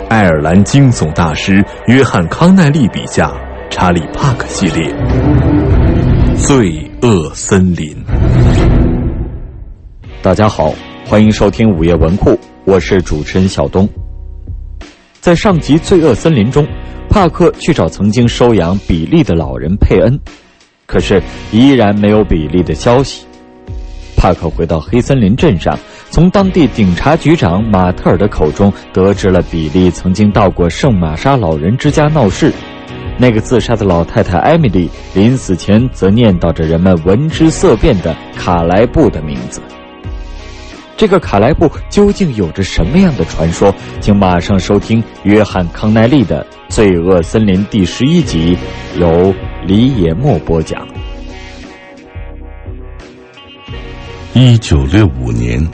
爱尔兰惊悚大师约翰·康奈利笔下查理·帕克系列《罪恶森林》。大家好，欢迎收听午夜文库，我是主持人小东。在上集《罪恶森林》中，帕克去找曾经收养比利的老人佩恩，可是依然没有比利的消息。帕克回到黑森林镇上，从当地警察局长马特尔的口中得知了比利曾经到过圣玛莎老人之家闹事。那个自杀的老太太艾米丽临死前则念叨着人们闻之色变的卡莱布的名字。这个卡莱布究竟有着什么样的传说？请马上收听约翰·康奈利的《罪恶森林》第11集，由李野墨播讲。1965年，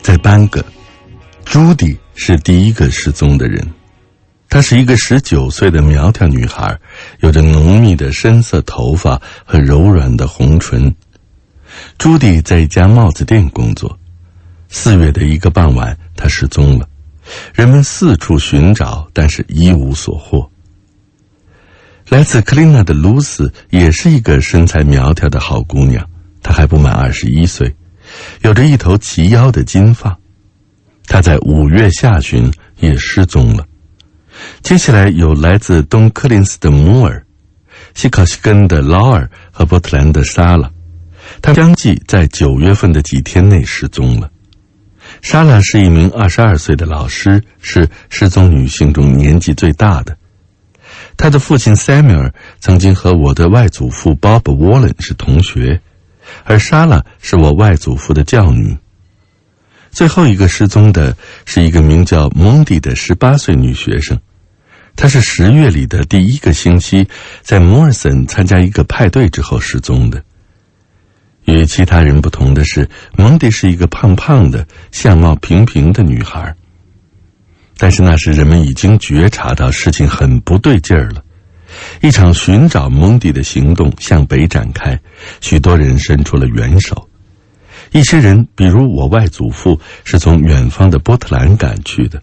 在班戈，朱迪是第一个失踪的人。她是一个19岁的苗条女孩，有着浓密的深色头发和柔软的红唇。朱迪在一家帽子店工作。4月的一个傍晚，她失踪了。人们四处寻找，但是一无所获。来自克林纳的露丝也是一个身材苗条的好姑娘，她还不满21岁，有着一头齐腰的金发。她在5月下旬也失踪了。接下来有来自东柯林斯的摩尔、西考西根的劳尔和波特兰的莎拉，他相继在9月份的几天内失踪了。莎拉是一名22岁的老师，是失踪女性中年纪最大的。她的父亲 Samuel 曾经和我的外祖父 Bob Wallen 是同学，而莎拉是我外祖父的教女。最后一个失踪的是一个名叫蒙迪的18岁女学生，她是10月里的第一个星期在摩尔森参加一个派对之后失踪的。与其他人不同的是，蒙迪是一个胖胖的、相貌平平的女孩。但是那时人们已经觉察到事情很不对劲儿了。一场寻找蒙迪的行动向北展开，许多人伸出了援手。一些人，比如我外祖父，是从远方的波特兰赶去的。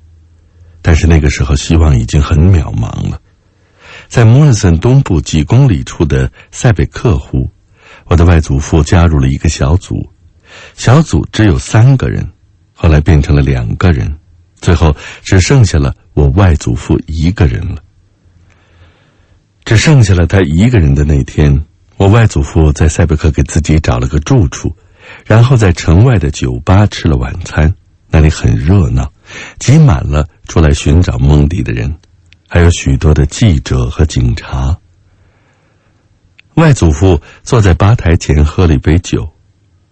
但是那个时候希望已经很渺茫了。在摩尔森东部几公里处的塞北克湖，我的外祖父加入了一个小组，小组只有3个人，后来变成了2个人，最后只剩下了我外祖父1个人了。只剩下了他1个人的那天，我外祖父在塞北克给自己找了个住处，然后在城外的酒吧吃了晚餐，那里很热闹，挤满了出来寻找蒙迪的人，还有许多的记者和警察。外祖父坐在吧台前喝了一杯酒，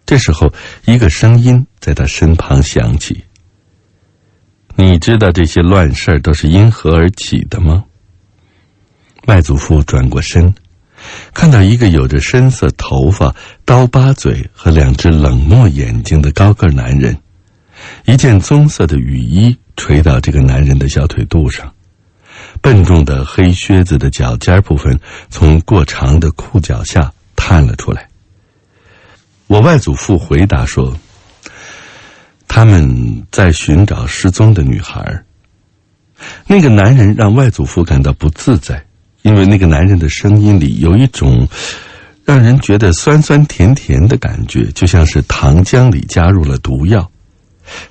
这时候一个声音在他身旁响起：“你知道这些乱事都是因何而起的吗？”外祖父转过身，看到一个有着深色头发、刀疤嘴和2只冷漠眼睛的高个男人，一件棕色的雨衣垂到这个男人的小腿肚上，笨重的黑靴子的脚尖部分从过长的裤脚下探了出来。我外祖父回答说：“他们在寻找失踪的女孩。”那个男人让外祖父感到不自在，因为那个男人的声音里有一种让人觉得酸酸甜甜的感觉，就像是糖浆里加入了毒药。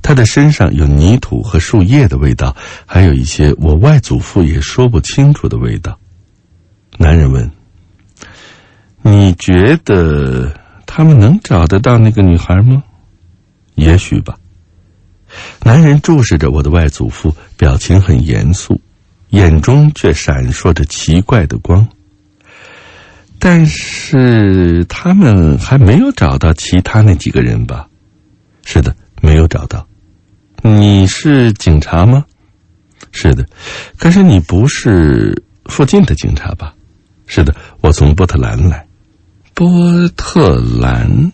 他的身上有泥土和树叶的味道，还有一些我外祖父也说不清楚的味道。男人问：“你觉得他们能找得到那个女孩吗？”“也许吧。”男人注视着我的外祖父，表情很严肃，眼中却闪烁着奇怪的光。“但是他们还没有找到其他那几个人吧？”“是的，没有找到。”“你是警察吗？”“是的。”“可是你不是附近的警察吧？”“是的，我从波特兰来。”“波特兰？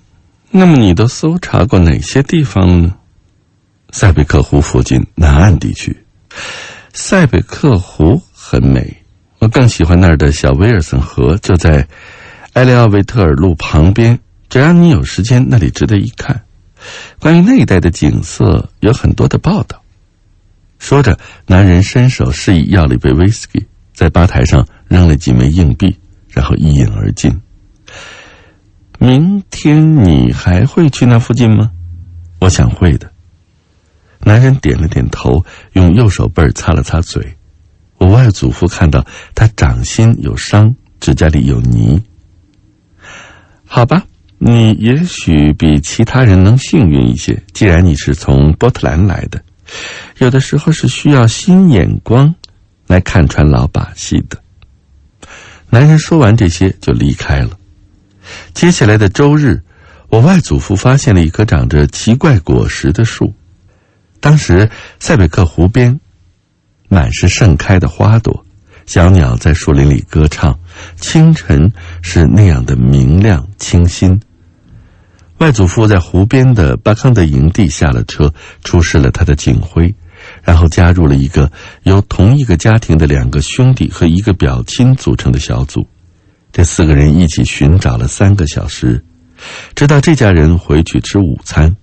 那么你都搜查过哪些地方呢？”“塞北克湖附近南岸地区。”“塞北克湖很美，我更喜欢那儿的小威尔森河，就在埃利奥维特尔路旁边，只要你有时间，那里值得一看。关于那一带的景色有很多的报道。”说着，男人伸手示意要了一杯威士忌，在吧台上扔了几枚硬币，然后一饮而尽。明天你还会去那附近吗？我想会的。男人点了点头，用右手背擦了擦嘴。我外祖父看到他掌心有伤，指甲里有泥。好吧，你也许比其他人能幸运一些，既然你是从波特兰来的。有的时候是需要新眼光来看穿老把戏的。男人说完这些就离开了。接下来的周日，我外祖父发现了一棵长着奇怪果实的树。当时塞北克湖边满是盛开的花朵，小鸟在树林里歌唱，清晨是那样的明亮清新。外祖父在湖边的巴康德营地下了车，出示了他的警徽，然后加入了一个由同一个家庭的2个兄弟和1个表亲组成的小组。这4个人一起寻找了3个小时，直到这家人回去吃午餐。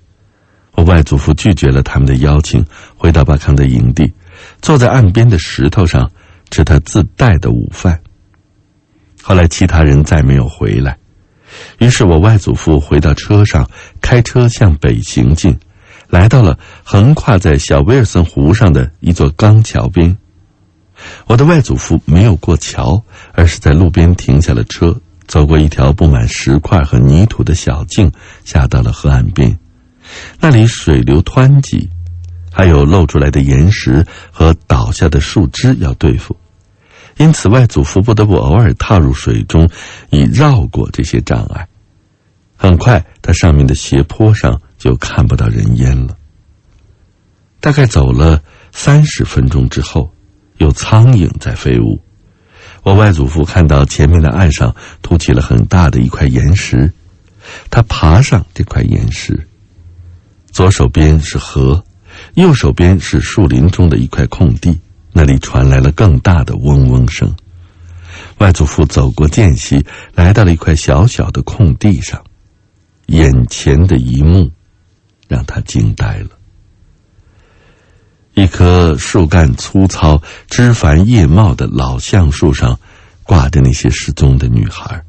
我外祖父拒绝了他们的邀请，回到巴康德营地，坐在岸边的石头上吃他自带的午饭。后来其他人再没有回来，于是我外祖父回到车上，开车向北行进，来到了横跨在小威尔森湖上的一座钢桥边。我的外祖父没有过桥，而是在路边停下了车，走过一条布满石块和泥土的小径，下到了河岸边。那里水流湍急，还有露出来的岩石和倒下的树枝要对付，因此外祖父不得不偶尔踏入水中，以绕过这些障碍。很快他上面的斜坡上就看不到人烟了。大概走了30分钟之后，有苍蝇在飞舞。我外祖父看到前面的岸上凸起了很大的一块岩石，他爬上这块岩石。左手边是河，右手边是树林中的一块空地，那里传来了更大的嗡嗡声。外祖父走过间隙，来到了一块小小的空地上，眼前的一幕让他惊呆了。一棵树干粗糙、枝繁叶茂的老橡树上挂着那些失踪的女孩，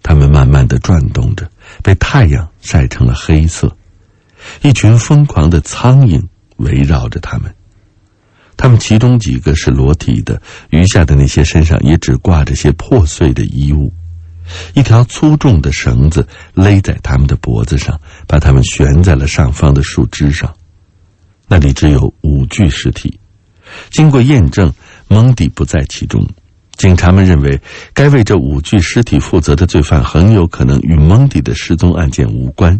她们慢慢地转动着，被太阳晒成了黑色。一群疯狂的苍蝇围绕着他们，他们其中几个是裸体的，余下的那些身上也只挂着些破碎的衣物。一条粗重的绳子勒在他们的脖子上，把他们悬在了上方的树枝上。那里只有5具尸体，经过验证，蒙迪不在其中。警察们认为，该为这5具尸体负责的罪犯很有可能与蒙迪的失踪案件无关。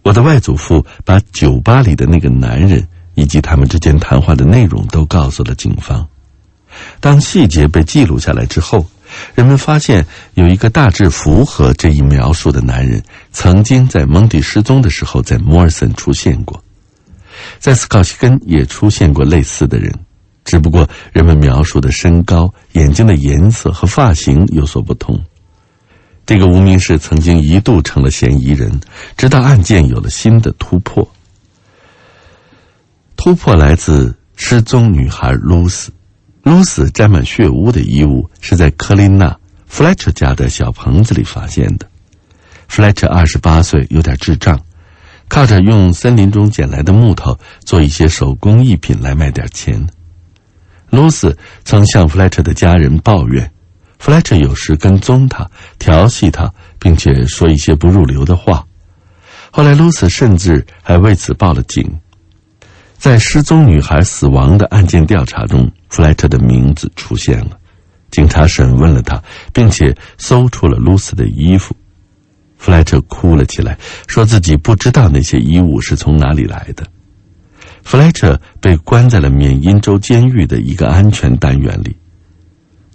我的外祖父把酒吧里的那个男人以及他们之间谈话的内容都告诉了警方。当细节被记录下来之后，人们发现有一个大致符合这一描述的男人曾经在蒙迪失踪的时候在莫尔森出现过，在斯考西根也出现过类似的人，只不过人们描述的身高、眼睛的颜色和发型有所不同。这个无名氏曾经一度成了嫌疑人，直到案件有了新的突破。突破来自失踪女孩露丝。露丝沾满血污的衣物是在科琳娜·弗莱彻家的小棚子里发现的。弗莱彻28岁，有点智障，靠着用森林中捡来的木头做一些手工艺品来卖点钱。露丝曾向弗莱彻的家人抱怨，弗莱彻有时跟踪他，调戏他，并且说一些不入流的话。后来露丝甚至还为此报了警。在失踪女孩死亡的案件调查中，弗莱彻的名字出现了。警察审问了他，并且搜出了露丝的衣服。弗莱彻哭了起来，说自己不知道那些衣物是从哪里来的。弗莱彻被关在了缅因州监狱的一个安全单元里。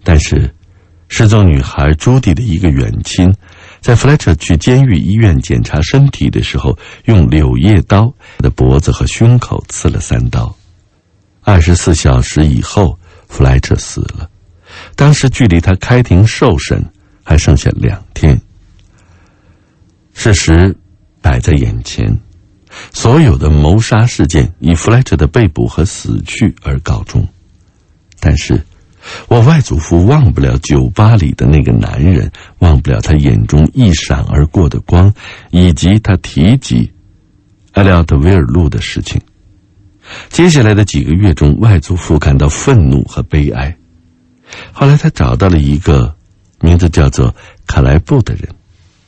但是失踪女孩朱迪的一个远亲在弗莱彻去监狱医院检查身体的时候，用柳叶刀的脖子和胸口刺了3刀。24小时以后，弗莱彻死了。当时距离他开庭受审还剩下2天。事实摆在眼前，所有的谋杀事件以弗莱彻的被捕和死去而告终。但是我外祖父忘不了酒吧里的那个男人，忘不了他眼中一闪而过的光，以及他提及埃利奥特维尔路的事情。接下来的几个月中，外祖父感到愤怒和悲哀。后来他找到了一个名字叫做卡莱布的人，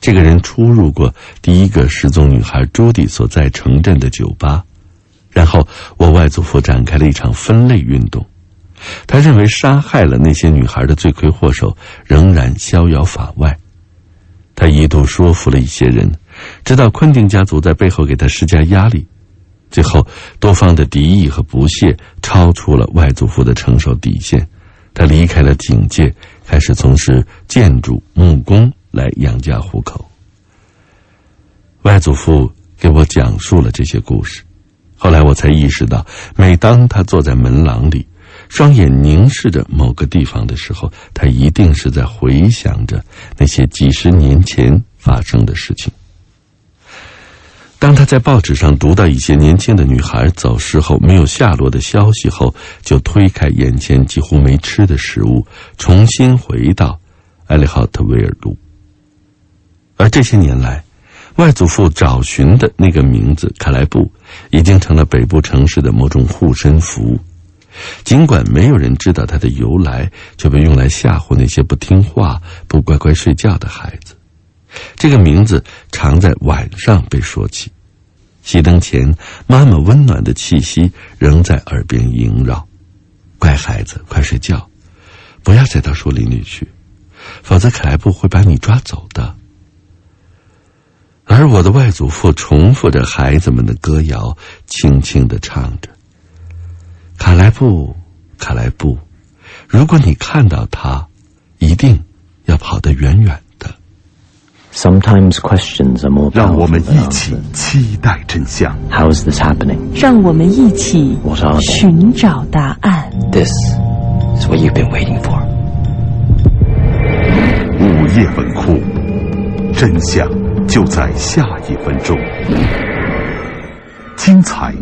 这个人出入过第一个失踪女孩朱迪所在城镇的酒吧。然后我外祖父展开了一场分类运动，他认为杀害了那些女孩的罪魁祸首仍然逍遥法外。他一度说服了一些人，直到昆汀家族在背后给他施加压力。最后多方的敌意和不屑超出了外祖父的承受底线，他离开了警界，开始从事建筑木工来养家糊口。外祖父给我讲述了这些故事，后来我才意识到，每当他坐在门廊里，双眼凝视着某个地方的时候，他一定是在回想着那些几十年前发生的事情。当他在报纸上读到一些年轻的女孩走失后没有下落的消息后，就推开眼前几乎没吃的食物，重新回到埃利奥特维尔路。而这些年来，外祖父找寻的那个名字卡莱布已经成了北部城市的某种护身符，尽管没有人知道它的由来，却被用来吓唬那些不听话不乖乖睡觉的孩子。这个名字常在晚上被说起，熄灯前妈妈温暖的气息仍在耳边萦绕。乖孩子，快睡觉，不要再到树林里去，否则凯莱布会把你抓走的。而我的外祖父重复着孩子们的歌谣，轻轻地唱着：卡莱布，卡莱布，如果你看到他，一定要跑得远远的。Sometimes questions are more 让我 powerful 们 than 一起 answers. 期待真相。 How is this happening? 让我们一起 What are they? 寻找答案。 This is what you've been waiting for. 午夜文库，真相就在下一分钟。精彩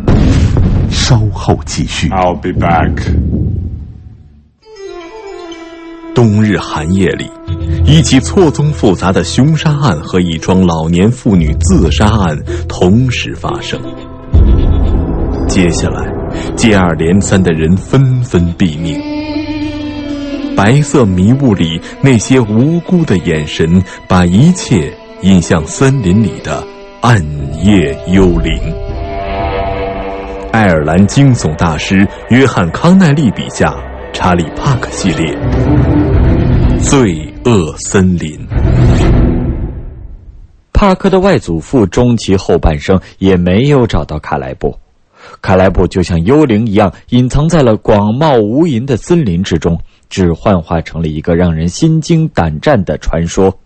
稍后继续。 I'll be back. 冬日寒夜里，一起错综复杂的凶杀案和一桩老年妇女自杀案同时发生。接下来，接二连三的人纷纷毙命。白色迷雾里，那些无辜的眼神把一切引向森林里的暗夜幽灵。爱尔兰惊悚大师约翰·康奈利笔下查理·帕克系列《罪恶森林》。帕克的外祖父终其后半生也没有找到卡莱布，卡莱布就像幽灵一样隐藏在了广袤无垠的森林之中，只幻化成了一个让人心惊胆战的传说。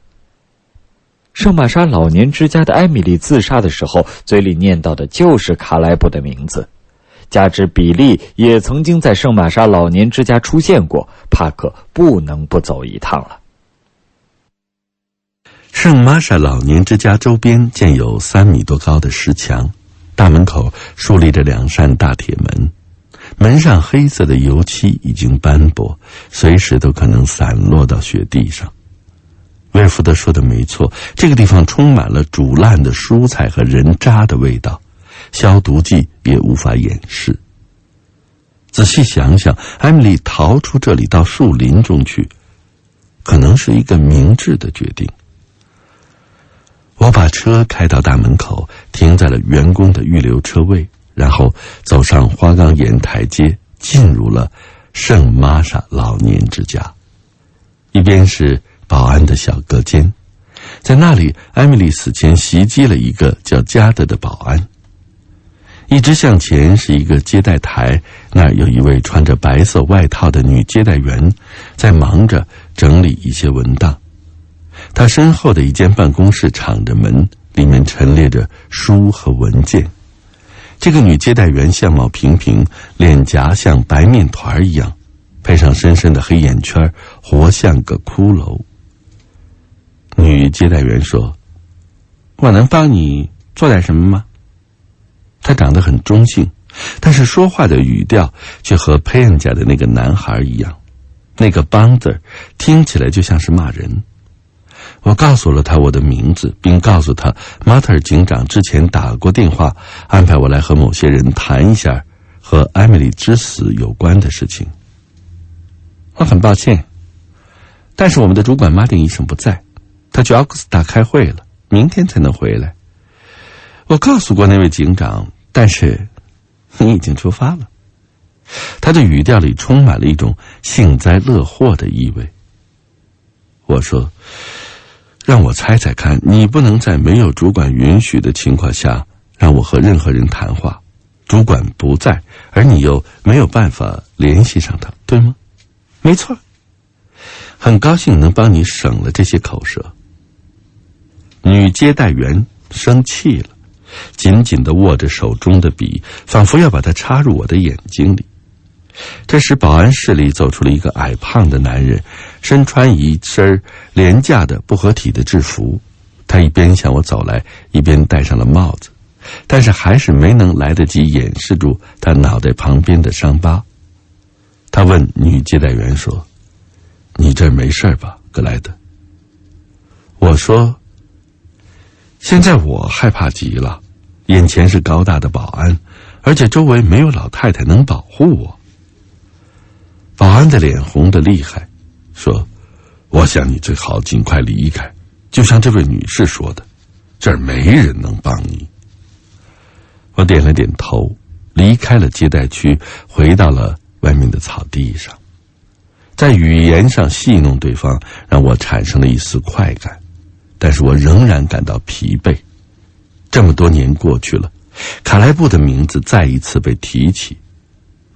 圣玛莎老年之家的艾米丽自杀的时候，嘴里念叨的就是卡莱布的名字，加之比利也曾经在圣玛莎老年之家出现过，帕克不能不走一趟了。圣玛莎老年之家周边建有3米多高的石墙，大门口竖立着2扇大铁门，门上黑色的油漆已经斑驳，随时都可能散落到雪地上。威尔福德说的没错，这个地方充满了煮烂的蔬菜和人渣的味道，消毒剂也无法掩饰。仔细想想，艾米丽逃出这里到树林中去，可能是一个明智的决定。我把车开到大门口，停在了员工的预留车位，然后走上花岗岩台阶，进入了圣玛莎老年之家。一边是保安的小隔间，在那里艾米丽死前袭击了一个叫加德的保安。一直向前是一个接待台，那儿有一位穿着白色外套的女接待员在忙着整理一些文档。她身后的一间办公室敞着门，里面陈列着书和文件。这个女接待员相貌平平，脸颊像白面团一样，配上深深的黑眼圈，活像个骷髅。女接待员说：“我能帮你做点什么吗？”他长得很中性，但是说话的语调却和佩恩家的那个男孩一样，那个帮字听起来就像是骂人。我告诉了他我的名字，并告诉他马特尔警长之前打过电话，安排我来和某些人谈一下和艾米丽之死有关的事情。我很抱歉，但是我们的主管马丁医生不在，他去奥克斯塔开会了，明天才能回来。我告诉过那位警长，但是你已经出发了。他的语调里充满了一种幸灾乐祸的意味。我说，让我猜猜看，你不能在没有主管允许的情况下让我和任何人谈话，主管不在，而你又没有办法联系上他，对吗？没错，很高兴能帮你省了这些口舌。女接待员生气了，紧紧地握着手中的笔，仿佛要把它插入我的眼睛里。这时保安室里走出了一个矮胖的男人，身穿一身廉价的不合体的制服。他一边向我走来，一边戴上了帽子，但是还是没能来得及掩饰住他脑袋旁边的伤疤。他问女接待员说，你这儿没事吧，格莱德？我说，现在我害怕极了，眼前是高大的保安，而且周围没有老太太能保护我。保安的脸红得厉害，说，我想你最好尽快离开，就像这位女士说的，这儿没人能帮你。我点了点头，离开了接待区，回到了外面的草地上。在语言上戏弄对方，让我产生了一丝快感，但是我仍然感到疲惫。这么多年过去了，卡莱布的名字再一次被提起，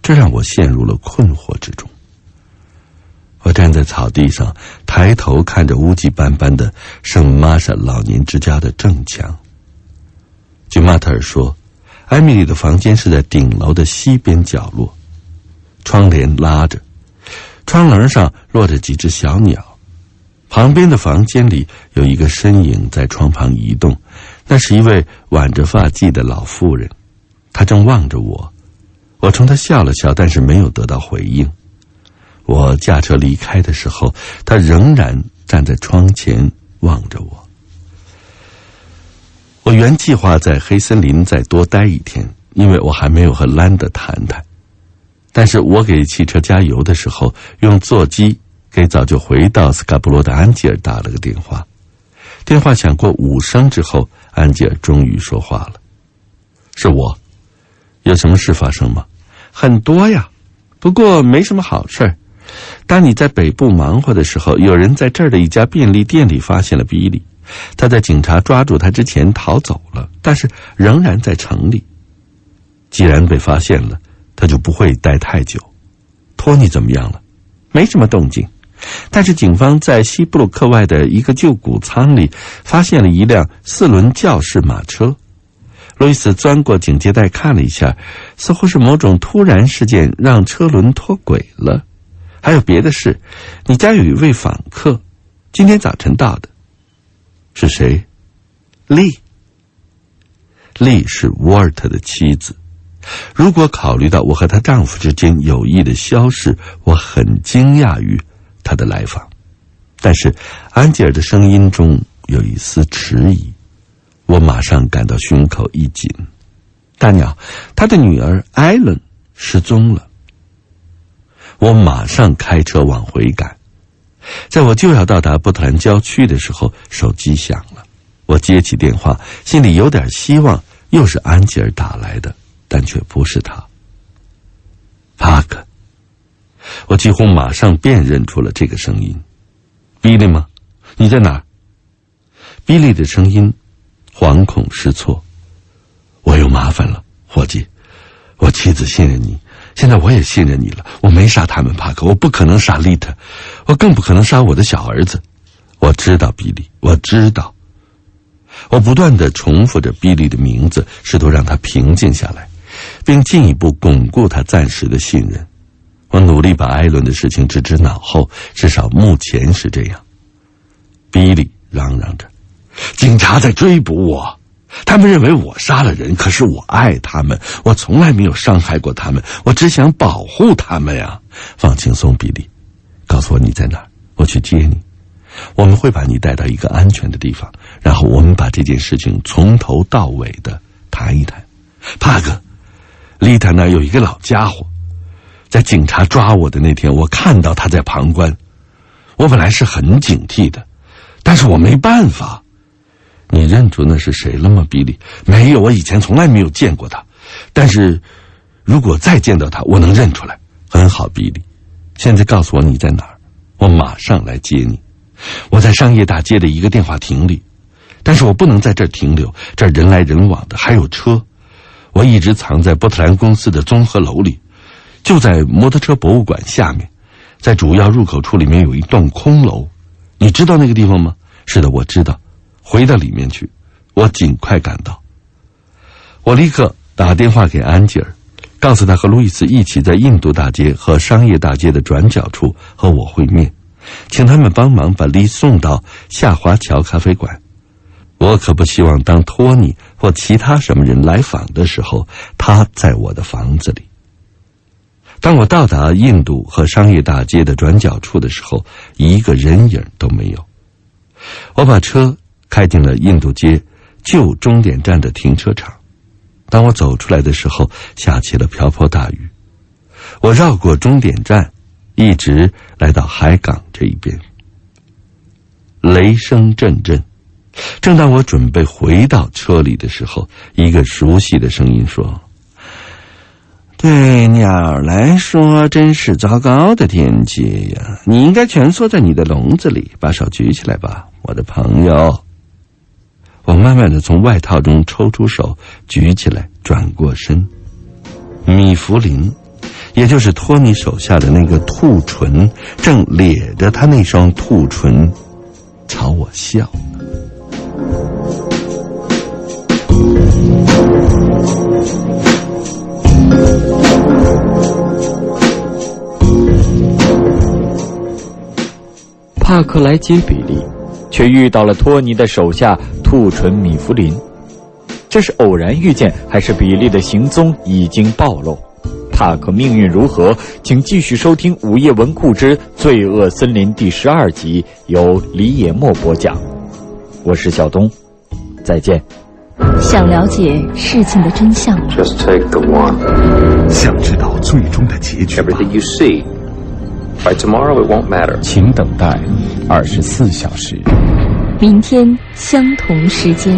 这让我陷入了困惑之中。我站在草地上，抬头看着乌迹斑斑的圣玛莎老年之家的正墙。据马特尔说，艾米丽的房间是在顶楼的西边角落，窗帘拉着，窗棱上落着几只小鸟。旁边的房间里有一个身影在窗旁移动，那是一位挽着发髻的老妇人，她正望着我。我冲她笑了笑，但是没有得到回应。我驾车离开的时候，她仍然站在窗前望着我。我原计划在黑森林再多待一天，因为我还没有和兰德谈谈。但是我给汽车加油的时候，用座机给早就回到斯卡布罗的安吉尔打了个电话。电话响过5声之后，安吉尔终于说话了。是我，有什么事发生吗？很多呀，不过没什么好事儿。当你在北部忙活的时候，有人在这儿的一家便利店里发现了比利，他在警察抓住他之前逃走了，但是仍然在城里。既然被发现了，他就不会待太久。托尼怎么样了？没什么动静，但是警方在西布鲁克外的一个旧谷仓里发现了一辆4轮轿式马车。路易斯钻过警戒带看了一下，似乎是某种突然事件让车轮脱轨了。还有别的事，你家有一位访客，今天早晨到的。是谁？丽是沃尔特的妻子。如果考虑到我和她丈夫之间友谊的消逝，我很惊讶于她的来访。但是安吉尔的声音中有一丝迟疑，我马上感到胸口一紧。大鸟，他的女儿艾伦失踪了。我马上开车往回赶。在我就要到达波特兰郊区的时候，手机响了。我接起电话，心里有点希望又是安吉尔打来的，但却不是他。帕克，我几乎马上辨认出了这个声音。比利吗？你在哪儿？比利的声音惶恐失措。我有麻烦了，伙计，我妻子信任你，现在我也信任你了。我没杀他们，帕克，我不可能杀丽特，我更不可能杀我的小儿子。我知道，比利，我知道。我不断地重复着比利的名字，试图让他平静下来，并进一步巩固他暂时的信任。我努力把艾伦的事情置之脑后，至少目前是这样。比利嚷嚷着，警察在追捕我，他们认为我杀了人，可是我爱他们，我从来没有伤害过他们，我只想保护他们呀。放轻松，比利，告诉我你在哪儿，我去接你。我们会把你带到一个安全的地方，然后我们把这件事情从头到尾的谈一谈。帕克，丽塔那儿有一个老家伙，在警察抓我的那天，我看到他在旁观。我本来是很警惕的，但是我没办法。你认出那是谁了吗，比利？没有，我以前从来没有见过他。但是如果再见到他，我能认出来。很好，比利，现在告诉我你在哪儿，我马上来接你。我在商业大街的一个电话亭里，但是我不能在这儿停留，这儿人来人往的，还有车。我一直藏在波特兰公司的综合楼里，就在摩托车博物馆下面，在主要入口处里面有一栋空楼。你知道那个地方吗？是的，我知道。回到里面去，我尽快赶到。我立刻打电话给安吉尔，告诉他和路易斯一起在印度大街和商业大街的转角处和我会面，请他们帮忙把丽送到下华桥咖啡馆。我可不希望当托尼或其他什么人来访的时候，他在我的房子里。当我到达印度和商业大街的转角处的时候，一个人影都没有。我把车开进了印度街旧终点站的停车场。当我走出来的时候，下起了瓢泼大雨。我绕过终点站，一直来到海港这一边。雷声阵阵。正当我准备回到车里的时候，一个熟悉的声音说：对鸟来说真是糟糕的天气呀，你应该蜷缩在你的笼子里，把手举起来吧，我的朋友。我慢慢地从外套中抽出手，举起来，转过身。米弗林，也就是托尼手下的那个兔唇，正咧着他那双兔唇朝我笑。帕克来接比利，却遇到了托尼的手下兔唇米弗林。这是偶然遇见，还是比利的行踪已经暴露？帕克命运如何？请继续收听《午夜文库之罪恶森林》第12集，由李野墨播讲。我是小东，再见。想了解事情的真相吗？ Just take the one. 想知道最终的结局吗？ Everything you see. By tomorrow it won't matter. 请等待24小时。明天相同时间。